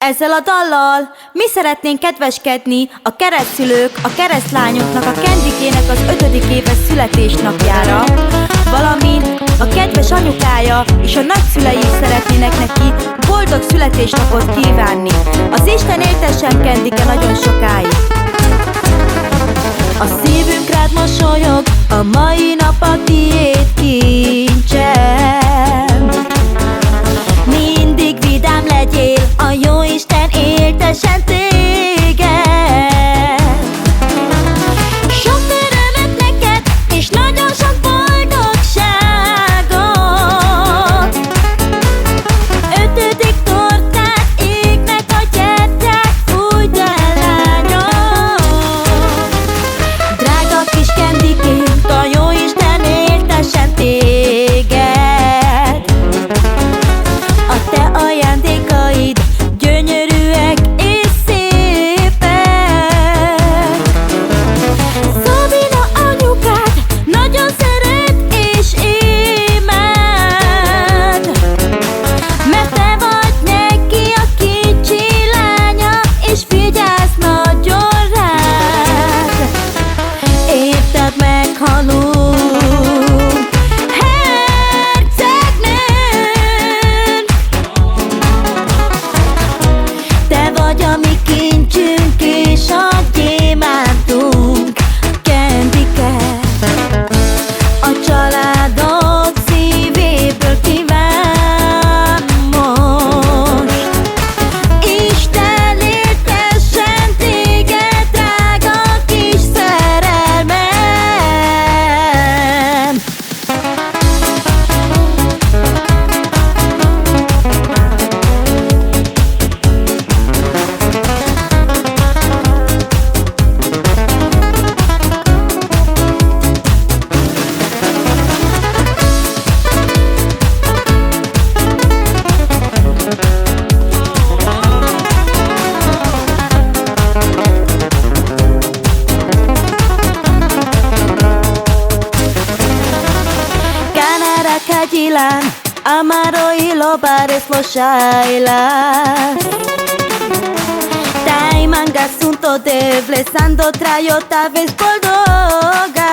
Ezzel a dallal mi szeretnénk kedveskedni a keresztszülők, a keresztlányoknak, a Kendikének az 5. éves születésnapjára, valamint a kedves anyukája és a nagyszülei szeretnének neki boldog születésnapot kívánni. Az Isten éltessen, Kendike, nagyon sokáig. A szívünk rád mosolyog, a mai nap a tiéd, kincsem. Mindig vidám legyél, a jóisten éltessen téged. Sok örömet neked, és nagyon sok boldogságot. 5. tortát égnek a gyertyák, fújd el, lányom. Drága kis Kendikém, a jóisten éltessen téged. A te ajándékaid gyönyörűek és szépek. Szabina anyukád nagyon szeret és imád, mert te vagy neki a kicsi lánya, és figyelsz nagyon rád. Érted, meghalunk, hercegnőn. Te vagy a mi kincsünk és a gyémántunk, Kendike. A családod szívéből kíván most Isten éltessen téged, drága kis szerelmem. Canara Cagilán, Amaro y Lobares los Shailas. Taiman gasunto de blesando trayo ta vez boldoga.